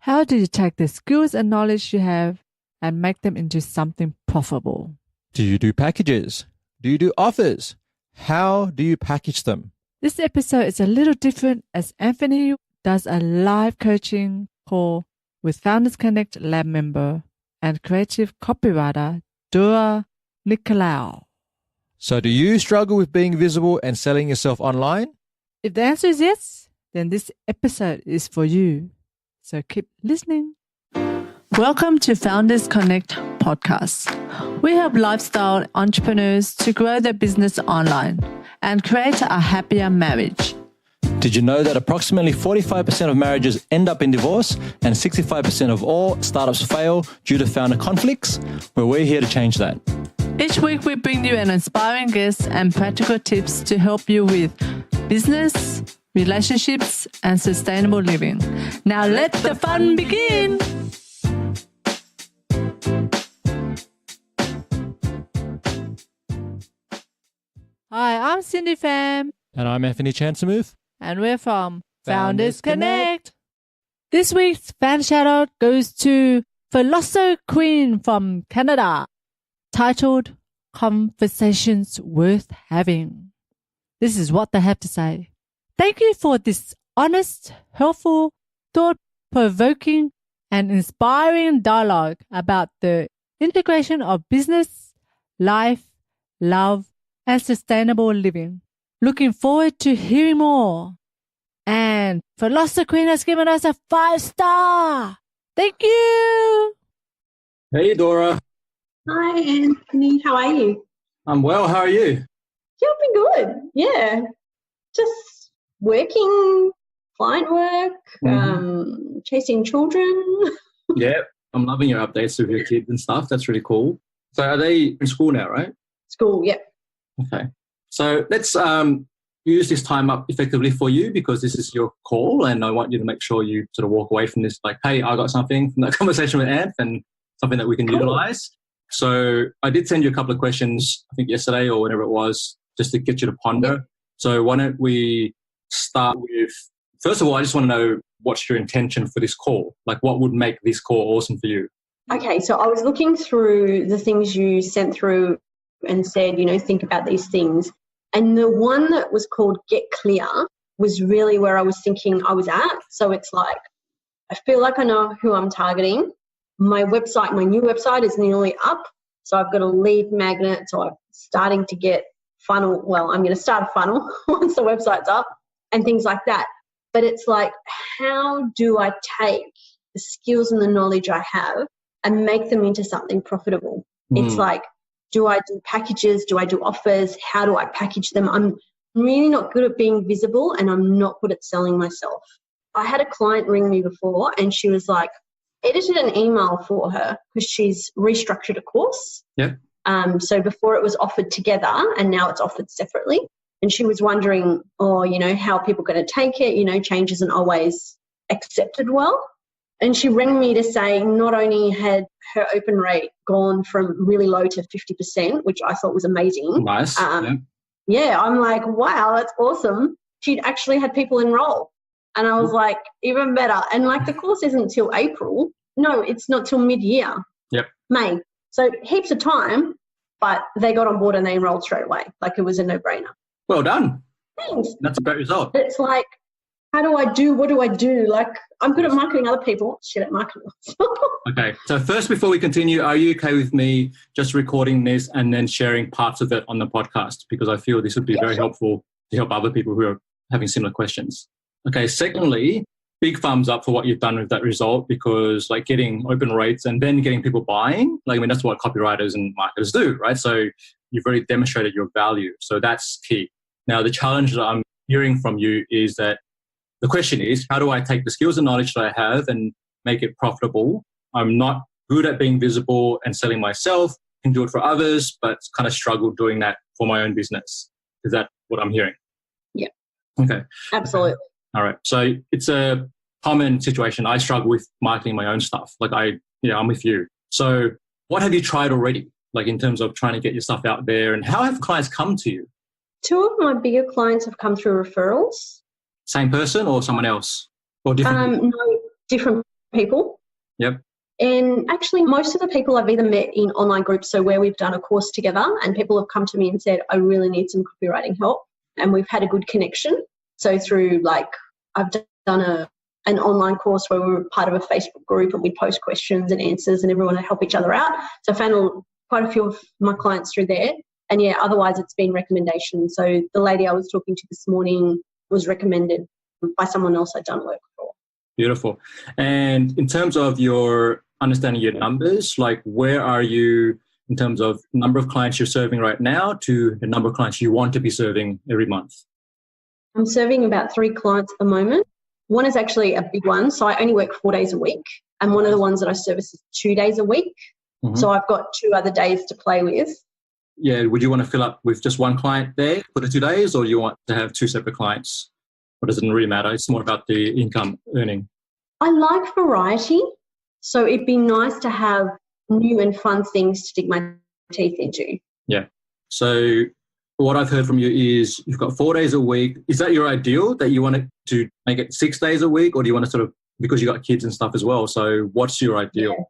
How do you take the skills and knowledge you have and make them into something profitable? Do you do packages? Do you do offers? How do you package them? This episode is a little different as Anfernee does a live coaching call with Founders Connect lab member and creative copywriter Dora Nikolaou. So do you struggle with being visible and selling yourself online? If the answer is yes, then this episode is for you. So keep listening. Welcome to Founders Connect podcast. We help lifestyle entrepreneurs to grow their business online and create a happier marriage. Did you know that approximately 45% of marriages end up in divorce and 65% of all startups fail due to founder conflicts? Well, we're here to change that. Each week we bring you an inspiring guest and practical tips to help you with business, relationships, and sustainable living. Now let the fun begin. Hi, I'm Cindy Pham. And I'm Anfernee Chansamuth. And we're from Founders Connect. This week's fan shout-out goes to Philosopher Queen from Canada, titled Conversations Worth Having. This is what they have to say. Thank you for this honest, helpful, thought-provoking, and inspiring dialogue about the integration of business, life, love, and sustainable living. Looking forward to hearing more. And Philosopher Queen has given us a 5-star. Thank you. Hey, Dora. Hi, Anthony. How are you? I'm well. How are you? Yeah, I've been good. Yeah. Just working, client work, chasing children. Yeah, I'm loving your updates of your kids and stuff. That's really cool. So are they in school now, right? School, yeah. Okay. So let's use this time up effectively for you because this is your call and I want you to make sure you sort of walk away from this like, hey, I got something from that conversation with Anth and something that we can utilize. So I did send you a couple of questions, I think yesterday or whenever it was, just to get you to ponder. Yeah. So why don't we start with, first of all, I just want to know what's your intention for this call? Like what would make this call awesome for you? Okay, so I was looking through the things you sent through and said, think about these things. And the one that was called Get Clear was really where I was thinking I was at. So it's like, I feel like I know who I'm targeting. My website, my new website is nearly up. So I've got a lead magnet. So I'm starting to get funnel. Well, I'm going to start a funnel once the website's up and things like that. But it's like, how do I take the skills and the knowledge I have and make them into something profitable? It's like, do I do packages? Do I do offers? How do I package them? I'm really not good at being visible and I'm not good at selling myself. I had a client ring me before and she was like, edited an email for her because she's restructured a course. Yep. So before it was offered together and now it's offered separately. And she was wondering, how are people going to take it? Change isn't always accepted well. And she rang me to say not only had her open rate gone from really low to 50%, which I thought was amazing. Nice. Yeah, I'm like, wow, that's awesome. She'd actually had people enroll. And I was like, even better. And like the course isn't till April. No, it's not till mid-year. Yep. May. So heaps of time, but they got on board and they enrolled straight away. Like it was a no-brainer. Well done. Thanks. That's a great result. It's like, how do I do? What do I do? Like, I'm good at marketing other people. Shit at marketing myself. Okay. So first, before we continue, are you okay with me just recording this and then sharing parts of it on the podcast? Because I feel this would be very helpful to help other people who are having similar questions. Okay. Secondly, big thumbs up for what you've done with that result because like getting open rates and then getting people buying, that's what copywriters and marketers do, right? So you've already demonstrated your value. So that's key. Now, the challenge that I'm hearing from you is that the question is, how do I take the skills and knowledge that I have and make it profitable? I'm not good at being visible and selling myself, can do it for others, but kind of struggle doing that for my own business. Is that what I'm hearing? Yeah. Okay. Absolutely. All right. So it's a common situation. I struggle with marketing my own stuff. I'm with you. So what have you tried already? Like in terms of trying to get your stuff out there and how have clients come to you? 2 of my bigger clients have come through referrals. Same person or someone else? Or different? No, different people. Yep. And actually, most of the people I've either met in online groups, so where we've done a course together and people have come to me and said, I really need some copywriting help. And we've had a good connection. So through I've done an online course where we were part of a Facebook group and we'd post questions and answers and everyone would help each other out. So I found quite a few of my clients through there. And yeah, otherwise it's been recommendations. So the lady I was talking to this morning was recommended by someone else I'd done work for. Beautiful. And in terms of your understanding your numbers, where are you in terms of number of clients you're serving right now to the number of clients you want to be serving every month? I'm serving about 3 clients at the moment. One is actually a big one. So I only work 4 days a week. And one of the ones that I service is 2 days a week. Mm-hmm. So I've got 2 other days to play with. Yeah. Would you want to fill up with just one client there for the 2 days, or you want to have 2 separate clients? Or does it really matter? It's more about the income earning. I like variety. So it'd be nice to have new and fun things to dig my teeth into. Yeah. So what I've heard from you is you've got 4 days a week. Is that your ideal, that you want it to make it 6 days a week, or do you want to sort of, because you got kids and stuff as well? So what's your ideal? Yeah.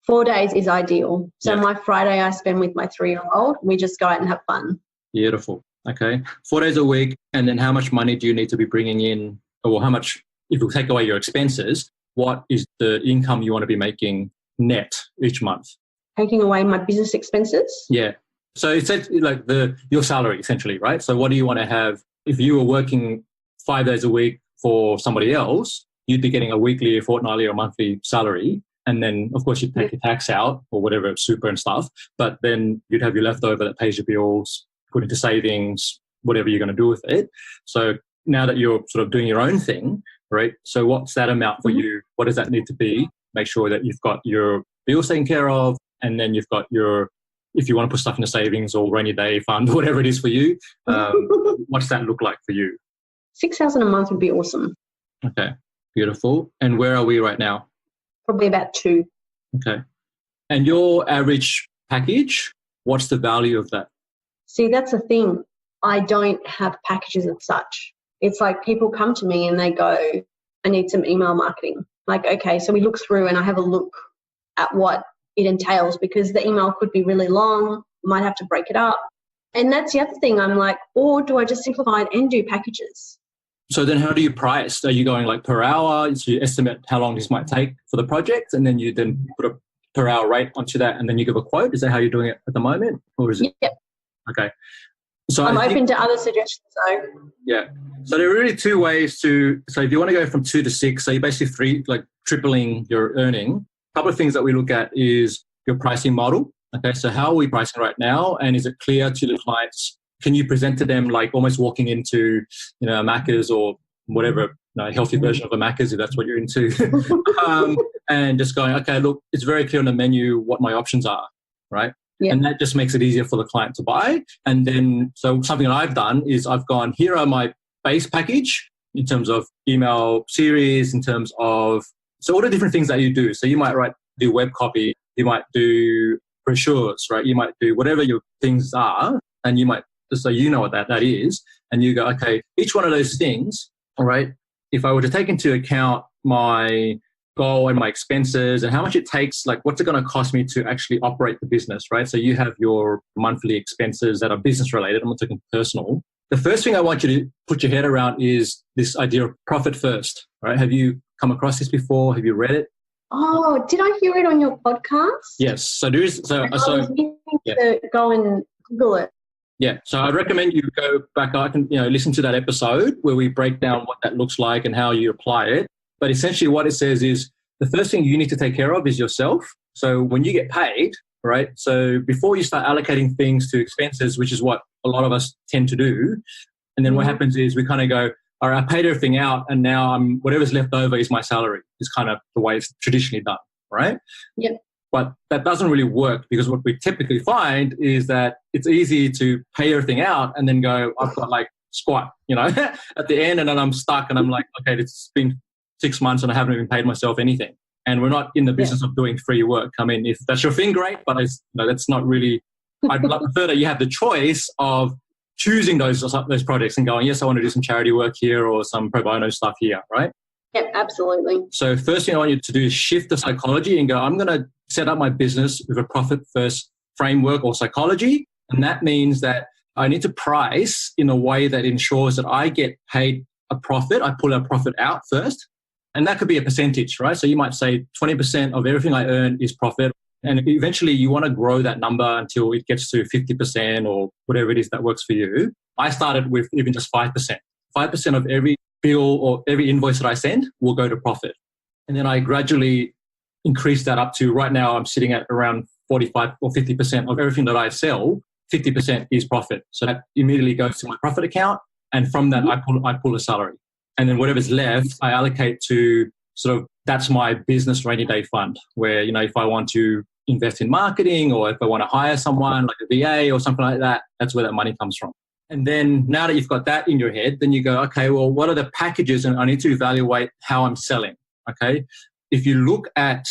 4 days is ideal. So my Friday I spend with my 3-year-old. We just go out and have fun. Beautiful. Okay. 4 days a week. And then how much money do you need to be bringing in, or how much, if you take away your expenses, what is the income you want to be making net each month? Taking away my business expenses? Yeah. So it's your salary essentially, right? So what do you want to have? If you were working 5 days a week for somebody else, you'd be getting a weekly, a fortnightly or monthly salary. And then of course you'd take your tax out or whatever, super and stuff. But then you'd have your leftover that pays your bills, put into savings, whatever you're going to do with it. So now that you're sort of doing your own thing, right? So what's that amount for you? What does that need to be? Make sure that you've got your bills taken care of, and then you've got your, if you want to put stuff in a savings or rainy day fund, whatever it is for you, what's that look like for you? 6,000 a month would be awesome. Okay, beautiful. And where are we right now? Probably about 2. Okay. And your average package, what's the value of that? See, that's the thing. I don't have packages as such. It's like people come to me and they go, I need some email marketing. Like, okay, so we look through and I have a look at what it entails, because the email could be really long, might have to break it up. And that's the other thing. I'm like, or do I just simplify it and do packages? So then how do you price? Are you going per hour? So you estimate how long this might take for the project, and then you then put a per hour rate onto that, and then you give a quote? Is that how you're doing it at the moment? Or is it? Yep. Okay. So I'm open to other suggestions though. Yeah. So there are really 2 ways to, so if you want to go from 2 to 6, so you're basically tripling your earning. A couple of things that we look at is your pricing model. Okay. So how are we pricing right now? And is it clear to the clients? Can you present to them almost walking into, a Macca's or whatever, a healthy version of a Macca's, if that's what you're into, and just going, okay, look, it's very clear on the menu what my options are, right? Yeah. And that just makes it easier for the client to buy. And then, so something that I've done is I've gone, here are my base package in terms of email series, in terms of, so all the different things that you do. So you might do web copy, you might do brochures, right? You might do whatever your things are, and you might, just so you know what that is. And you go, okay, each one of those things, all right, if I were to take into account my goal and my expenses and how much it takes, what's it going to cost me to actually operate the business, right? So you have your monthly expenses that are business related. I'm not talking personal. The first thing I want you to put your head around is this idea of profit first, right? Have you come across this before? Have you read it? Oh, did I hear it on your podcast? Yes. So there is, I was meaning to go and Google it. Yeah. So I'd recommend you go back and, listen to that episode where we break down what that looks like and how you apply it. But essentially what it says is the first thing you need to take care of is yourself. So when you get paid, right? So before you start allocating things to expenses, which is what a lot of us tend to do. And then what happens is we kind of go, all right, I paid everything out and now whatever's left over is my salary, is kind of the way it's traditionally done, right? Yep. But that doesn't really work, because what we typically find is that it's easy to pay everything out and then go, I've got squat, at the end, and then I'm stuck and I'm like, okay, it's been 6 months and I haven't even paid myself anything. And we're not in the business of doing free work. I mean, if that's your thing, great, but that's not really, I'd prefer that you have the choice of choosing those projects and going, yes, I want to do some charity work here or some pro bono stuff here, right? Yep, absolutely. So first thing I want you to do is shift the psychology and go, I'm going to set up my business with a profit first framework or psychology. And that means that I need to price in a way that ensures that I get paid a profit. I pull a profit out first. And that could be a percentage, right? So you might say 20% of everything I earn is profit. And eventually you want to grow that number until it gets to 50% or whatever it is that works for you. I started with even just 5%. 5% of every bill or every invoice that I send will go to profit. And then I gradually increase that up to, right now I'm sitting at around 45 or 50% of everything that I sell, 50% is profit. So that immediately goes to my profit account. And from that, I pull a salary. And then whatever's left, I allocate to sort of, that's my business rainy day fund, where, you know, if I want to invest in marketing or if I want to hire someone like a VA or something like that, that's where that money comes from. And then now that you've got that in your head, then you go, okay, well, what are the packages? And I need to evaluate how I'm selling. Okay. If you look at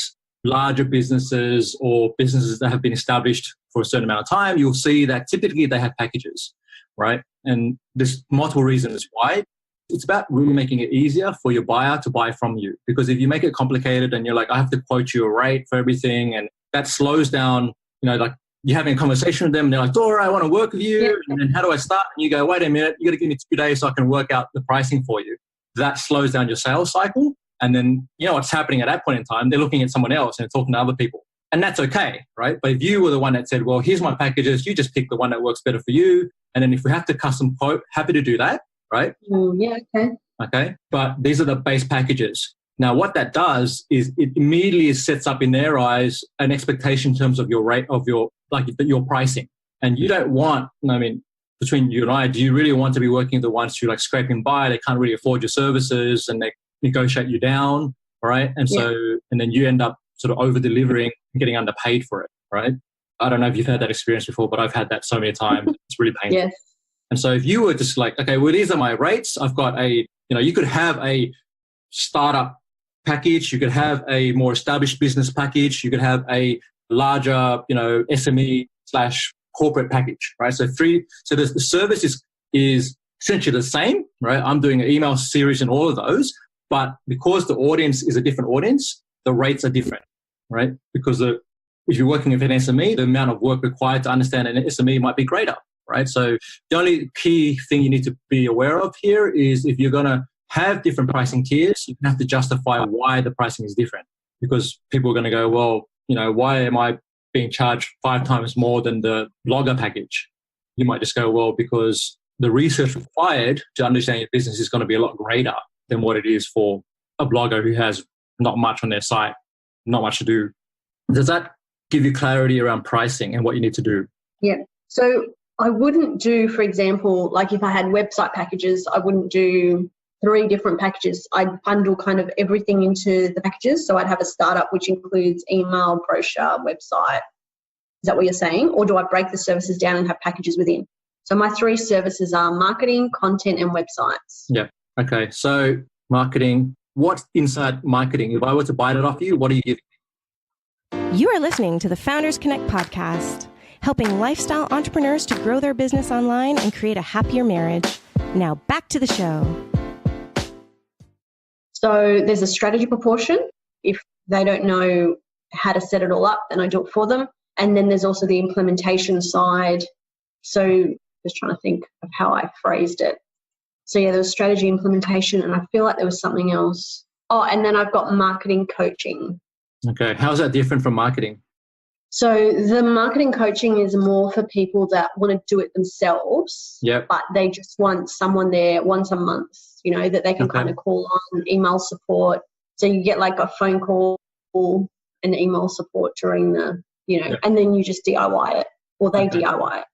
larger businesses or businesses that have been established for a certain amount of time, you'll see that typically they have packages, right? And there's multiple reasons why. It's about really making it easier for your buyer to buy from you. Because if you make it complicated and you're like, I have to quote you a rate for everything, and that slows down, you know, like you're having a conversation with them and they're like, Dora, I want to work with you. Yeah. And then how do I start? And you go, wait a minute, you got to give me 2 days so I can work out the pricing for you. That slows down your sales cycle. And then, you know, what's happening at that point in time, they're looking at someone else and they're talking to other people. And that's okay, right? But if you were the one that said, well, here's my packages, you just pick the one that works better for you. And then if we have to custom quote, happy to do that, right? Yeah, okay. Okay. But these are the base packages. Now, what that does is it immediately sets up in their eyes an expectation in terms of your rate of your pricing. And you don't want, I mean, between you and I, do you really want to be working with the ones who like scraping by? They can't really afford your services and they negotiate you down, right? And so, and then you end up sort of over delivering and getting underpaid for it, right? I don't know if you've had that experience before, but I've had that so many times. It's really painful. Yes. And so if you were just like, okay, well, these are my rates. I've got you could have a startup package. You could have a more established business package. You could have a larger, SME/corporate package, right? So the service is essentially the same, right? I'm doing an email series and all of those, but because the audience is a different audience, the rates are different, right? Because if you're working with an SME, the amount of work required to understand an SME might be greater, right? So the only key thing you need to be aware of here is if you're going to have different pricing tiers, you have to justify why the pricing is different, because people are going to go, well, why am I being charged 5 times more than the blogger package? You might just go, well, because the research required to understand your business is going to be a lot greater than what it is for a blogger who has not much on their site, not much to do. Does that give you clarity around pricing and what you need to do? Yeah. So I wouldn't do, for example, like if I had website packages, I wouldn't do 3 different packages. I'd bundle kind of everything into the packages. So I'd have a startup which includes email, brochure, website. Is that what you're saying? Or do I break the services down and have packages within? So my 3 services are marketing, content, and websites. Yeah. Okay. So marketing, what's inside marketing? If I were to bite it off you, what are you giving? You are listening to the Founders Connect podcast, helping lifestyle entrepreneurs to grow their business online and create a happier marriage. Now back to the show. So there's a strategy proportion. If they don't know how to set it all up, then I do it for them. And then there's also the implementation side. So just trying to think of how I phrased it. So yeah, there was strategy implementation, and I feel like there was something else. Oh, and then I've got marketing coaching. Okay. How's that different from marketing? So the marketing coaching is more for people that want to do it themselves, but they just want someone there once a month, that they can kind of call on, email support. So you get like a phone call and email support during the, and then you just DIY it, or they DIY it.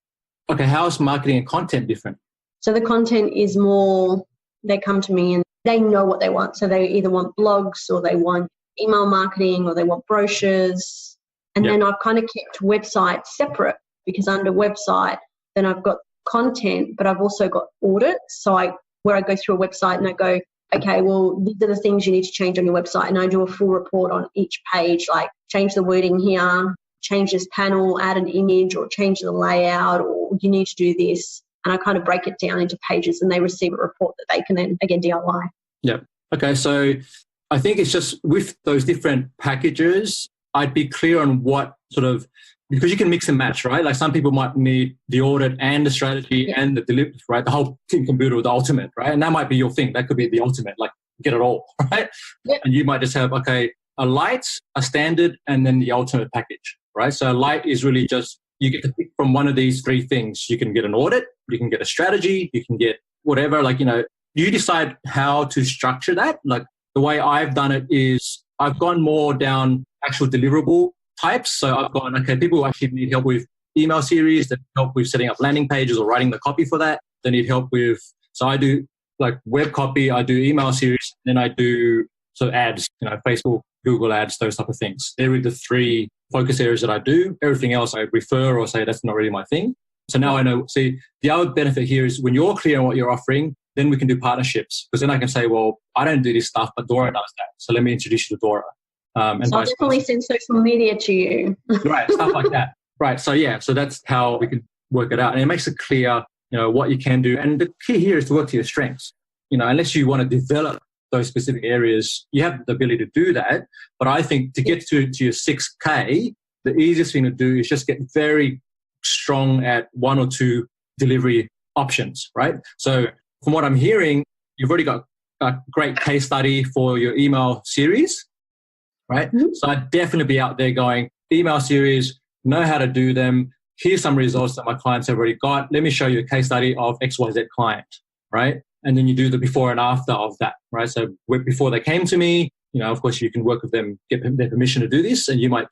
Okay. How is marketing and content different? So the content is more, they come to me and they know what they want. So they either want blogs, or they want email marketing, or they want brochures. And then I've kind of kept websites separate, because under website, then I've got content, but I've also got audits. So where I go through a website and I go, okay, well, these are the things you need to change on your website. And I do a full report on each page, like change the wording here, change this panel, add an image, or change the layout, or you need to do this. And I kind of break it down into pages, and they receive a report that they can then, again, DIY. Yeah. Okay, so I think it's just with those different packages, I'd be clear on what sort of, because you can mix and match, right? Like some people might need the audit and the strategy and the delivery, right? The whole team computer with the ultimate, right? And that might be your thing. That could be the ultimate, like get it all, right? Yep. And you might just have, okay, a light, a standard, and then the ultimate package, right? So a light is really just, you get to pick from one of these three things. You can get an audit, you can get a strategy, you can get whatever, like, you decide how to structure that. Like the way I've done it is I've gone more down actual deliverable types. So I've gone, okay, people who actually need help with email series, that help with setting up landing pages or writing the copy for that. They need help with, so I do like web copy, I do email series, then I do ads, Facebook, Google ads, those type of things. They're the three focus areas that I do. Everything else I refer or say that's not really my thing. So now I know, see, the other benefit here is when you're clear on what you're offering, then we can do partnerships, because then I can say, well, I don't do this stuff, but Dora does that. So let me introduce you to Dora. And so I'll definitely send social media to you. Right, stuff like that. Right, so that's how we can work it out. And it makes it clear, what you can do. And the key here is to work to your strengths. Unless you want to develop those specific areas, you have the ability to do that. But I think to get to your 6K, the easiest thing to do is just get very strong at one or two delivery options, right? So from what I'm hearing, you've already got a great case study for your email series, right? Mm-hmm. So I'd definitely be out there going, email series, know how to do them. Here's some results that my clients have already got. Let me show you a case study of XYZ client, right? And then you do the before and after of that, right? So before they came to me, of course you can work with them, get their permission to do this. And you might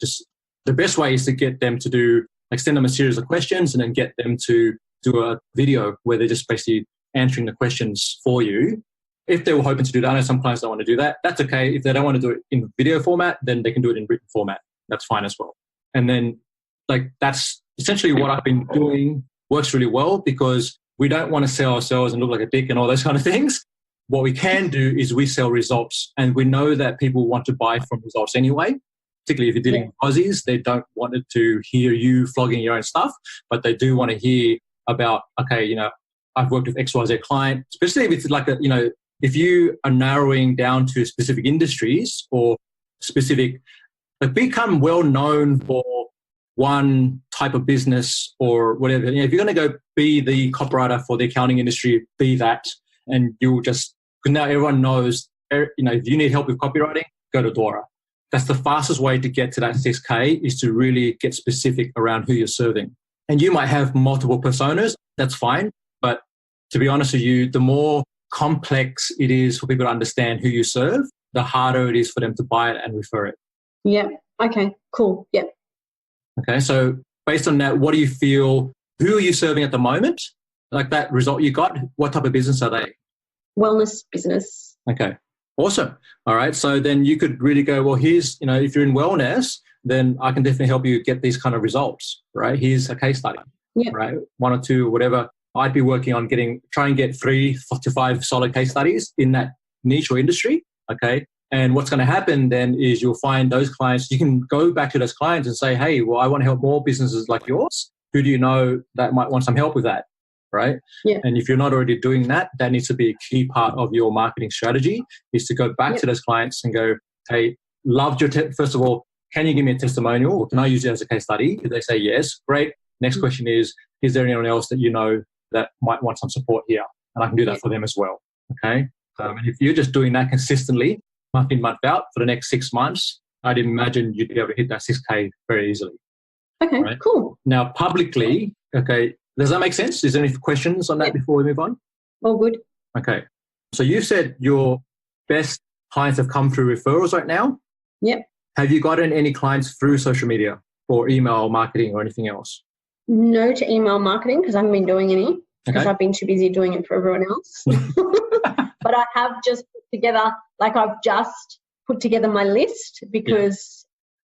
the best way is to get them to do, like send them a series of questions and then get them to do a video where they're just basically answering the questions for you. If they were hoping to do that, I know some clients don't want to do that. That's okay. If they don't want to do it in video format, then they can do it in written format. That's fine as well. And then that's essentially what I've been doing, works really well, because we don't want to sell ourselves and look like a dick and all those kind of things. What we can do is we sell results, and we know that people want to buy from results anyway. Particularly if you're dealing with Aussies, they don't want to hear you flogging your own stuff, but they do want to hear about, okay, I've worked with XYZ client, especially if it's like if you are narrowing down to specific industries or specific, become well known for one type of business or whatever. If you're going to go be the copywriter for the accounting industry, be that, and you'll just, because now everyone knows, if you need help with copywriting, go to Dora. That's the fastest way to get to that 6K, is to really get specific around who you're serving. And you might have multiple personas, that's fine. But to be honest with you, the more complex it is for people to understand who you serve, the harder it is for them to buy it and refer it. Yeah. Okay, cool. Yeah. Okay. So based on that, what do you feel, who are you serving at the moment? Like that result you got, what type of business are they? Wellness business. Okay. Awesome. All right. So then you could really go, well, here's, if you're in wellness, then I can definitely help you get these kind of results, right? Here's a case study, right? One or two, whatever. I'd be working on try and get 3 to 5 solid case studies in that niche or industry. Okay. And what's going to happen then is you'll find those clients, you can go back to those clients and say, hey, well, I want to help more businesses like yours. Who do you know that might want some help with that? Right? Yeah. And if you're not already doing that, that needs to be a key part of your marketing strategy, is to go back to those clients and go, hey, loved your first of all, can you give me a testimonial, or can I use it as a case study? If they say yes, great. Next question is there anyone else that you know that might want some support here? And I can do that for them as well. Okay. And if you're just doing that consistently, month in, month out for the next 6 months, I'd imagine you'd be able to hit that 6K very easily. Okay, right? Cool. Now, publicly, okay, does that make sense? Is there any questions on that before we move on? All good. Okay. So you said your best clients have come through referrals right now? Yep. Have you gotten any clients through social media or email marketing or anything else? No to email marketing, because I haven't been doing any, because I've been too busy doing it for everyone else. But I have just put together, my list, because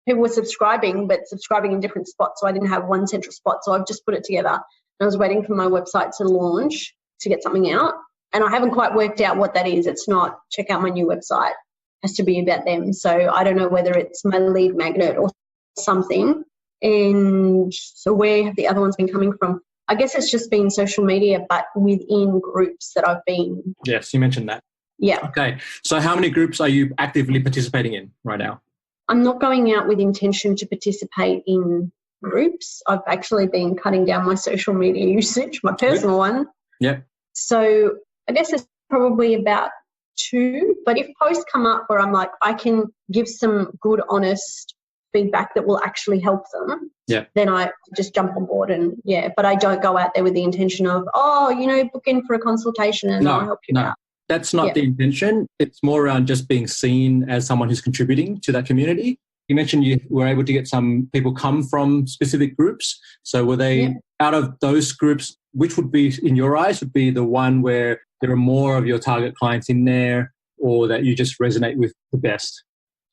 people were subscribing, but subscribing in different spots. So I didn't have one central spot. So I've just put it together. I was waiting for my website to launch to get something out. And I haven't quite worked out what that is. It's not check out my new website. It has to be about them. So I don't know whether it's my lead magnet or something. And so where have the other ones been coming from? I guess it's just been social media, but within groups that I've been. Yes, you mentioned that. Yeah. Okay. So how many groups are you actively participating in right now? I'm not going out with intention to participate in groups. I've actually been cutting down my social media usage, my personal one. Yeah. So I guess it's probably about 2. But if posts come up where I'm like, I can give some good, honest feedback that will actually help them, then I just jump on board and but I don't go out there with the intention of, book in for a consultation and I'll help you out. That's not the intention. It's more around just being seen as someone who's contributing to that community. You mentioned you were able to get some people come from specific groups. So were they out of those groups, which would be, in your eyes, would be the one where there are more of your target clients in there or that you just resonate with the best?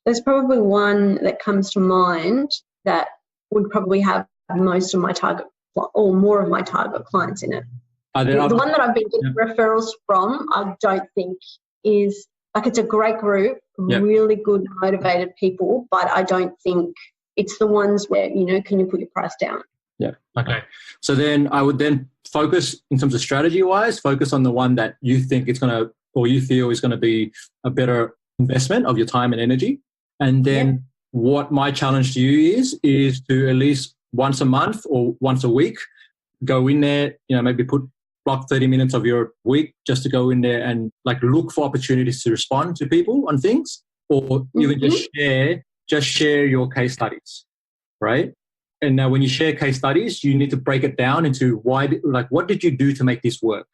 There's probably one that comes to mind that would probably have most of my target or more of my target clients in it. The one that I've been getting referrals from, I don't think is, like, it's a great group, really good, motivated people, but I don't think it's the ones where, can you put your price down? Yeah. Okay. So then I would then focus, in terms of strategy-wise, focus on the one that you think it's going to, or you feel is going to be a better investment of your time and energy. And then what my challenge to you is to at least once a month or once a week, go in there, maybe block 30 minutes of your week just to go in there and look for opportunities to respond to people on things, or even just share your case studies, right? And now when you share case studies, you need to break it down into what did you do to make this work,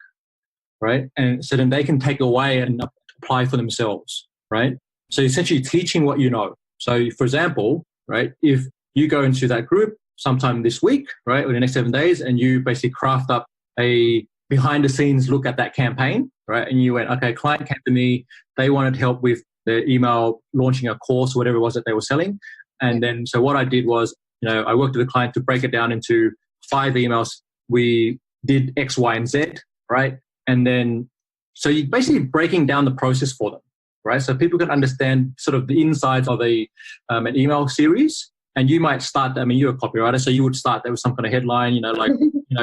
right? And so then they can take away and apply for themselves, right? So essentially teaching what you know. So for example, right, if you go into that group sometime this week, right, or the next 7 days, and you basically craft up a behind the scenes look at that campaign, right? And you went, okay, client came to me, they wanted help with their email, launching a course or whatever it was that they were selling. And then, so what I did was, I worked with the client to break it down into 5 emails. We did X, Y, and Z, right? And then, so you're basically breaking down the process for them, right? So people can understand sort of the insides of an email series. And you might start, you're a copywriter, so you would start there with some kind of headline,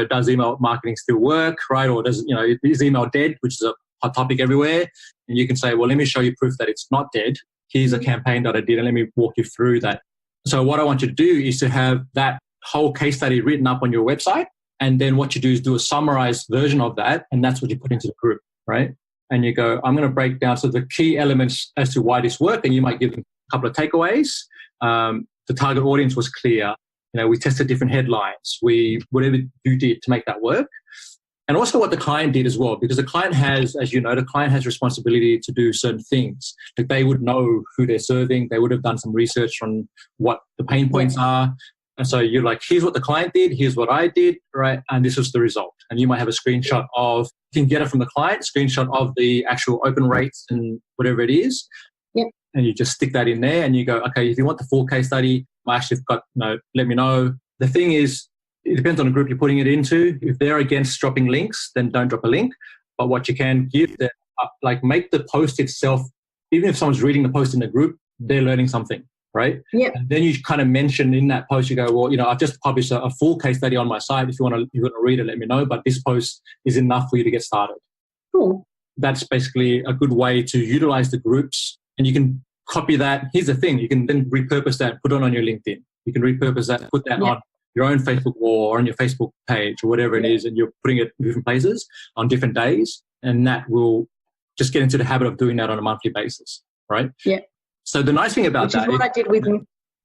does email marketing still work, right? Or does, is email dead, which is a hot topic everywhere. And you can say, well, let me show you proof that it's not dead. Here's a campaign that I did, and let me walk you through that. So what I want you to do is to have that whole case study written up on your website. And then what you do is do a summarized version of that. And that's what you put into the group, right? And you go, I'm going to break down so the key elements as to why this worked. And you might give them a couple of takeaways. The target audience was clear. We tested different headlines. Whatever you did to make that work. And also what the client did as well, because the client has, as you know, the client has responsibility to do certain things. Like they would know who they're serving. They would have done some research on what the pain points are. And so you're like, here's what the client did. Here's what I did, right? And this was the result. And you might have a screenshot of, you can get it from the client, screenshot of the actual open rates and whatever it is. Yep. And you just stick that in there and you go, okay, if you want the full case study, I actually got, let me know. The thing is, it depends on the group you're putting it into. If they're against dropping links, then don't drop a link. But what you can give them, make the post itself, even if someone's reading the post in the group, they're learning something, right? Yeah. And then you kind of mention in that post, you go, well, I've just published a full case study on my site. If you want to read it, let me know. But this post is enough for you to get started. Cool. That's basically a good way to utilize the groups. And you can copy that. Here's the thing. You can then repurpose that, put it on your LinkedIn. You can repurpose that, put that on your own Facebook wall or on your Facebook page or whatever it is, and you're putting it in different places on different days. And that will just get into the habit of doing that on a monthly basis, right? Yeah. So the nice thing about that is what I did with,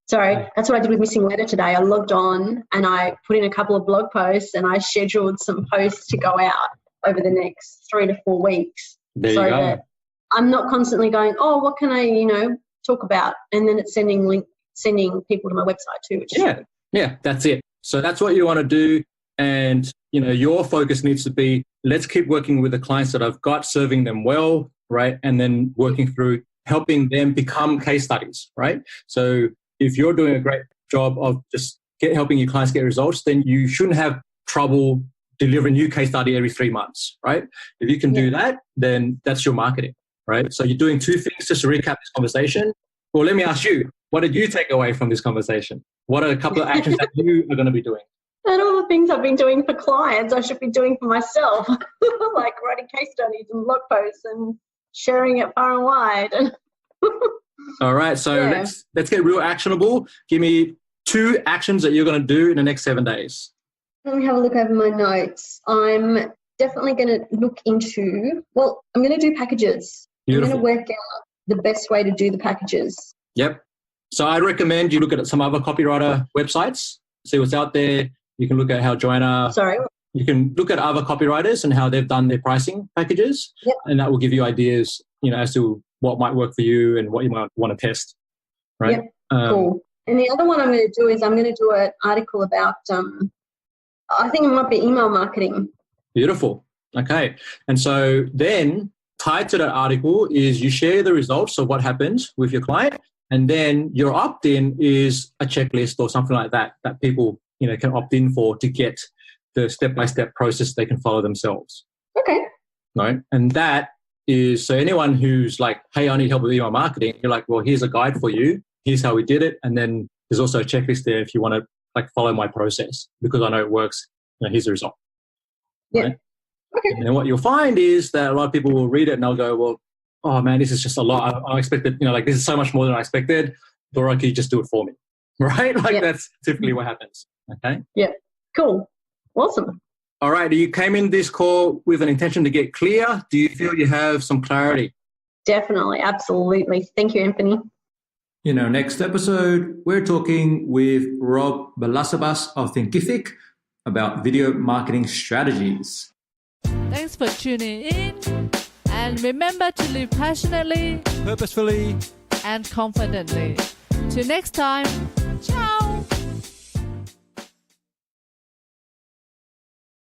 that's what I did with Missing Letter today. I logged on and I put in a couple of blog posts and I scheduled some posts to go out over the next 3 to 4 weeks. There you go. That I'm not constantly going, what can I, talk about? And then it's sending people to my website too. Which is Yeah, that's it. So that's what you want to do. And, your focus needs to be, let's keep working with the clients that I've got, serving them well, right? And then working through helping them become case studies, right? So if you're doing a great job of just helping your clients get results, then you shouldn't have trouble delivering a new case study every 3 months, right? If you can do that, then that's your marketing, right? So you're doing 2 things. Just to recap this conversation. Well, let me ask you, what did you take away from this conversation? What are a couple of actions that you are going to be doing? And all the things I've been doing for clients, I should be doing for myself, like writing case studies and blog posts and sharing it far and wide. All right. So let's get real actionable. Give me 2 actions that you're going to do in the next 7 days. Let me have a look over my notes. I'm definitely going to look into, I'm going to do packages. Beautiful. I'm going to work out the best way to do the packages. Yep. So I recommend you look at some other copywriter websites, see what's out there. You can look at how Joanna... Sorry? You can look at other copywriters and how they've done their pricing packages. Yep. And that will give you ideas, as to what might work for you and what you might want to test. Right? Yep. Cool. And the other one I'm going to do is I'm going to do an article about, I think it might be email marketing. Beautiful. Okay. And so then tied to that article is you share the results of what happened with your client. And then your opt-in is a checklist or something like that people, can opt in for to get the step-by-step process they can follow themselves. Okay. Right. And that is, so anyone who's like, hey, I need help with email marketing, you're like, well, here's a guide for you. Here's how we did it. And then there's also a checklist there if you want to follow my process because I know it works. Here's the result. Yeah. Right? Okay. And then what you'll find is that a lot of people will read it and they'll go, well, oh man, this is just a lot. I expected, this is so much more than I expected. Dora, can you just do it for me? Right? That's typically what happens. Okay. Yeah. Cool. Awesome. All right. You came in this call with an intention to get clear. Do you feel you have some clarity? Definitely. Absolutely. Thank you, Anfernee. Next episode, we're talking with Rob Balasabas of Thinkific about video marketing strategies. Thanks for tuning in. And remember to live passionately, purposefully, and confidently. Till next time.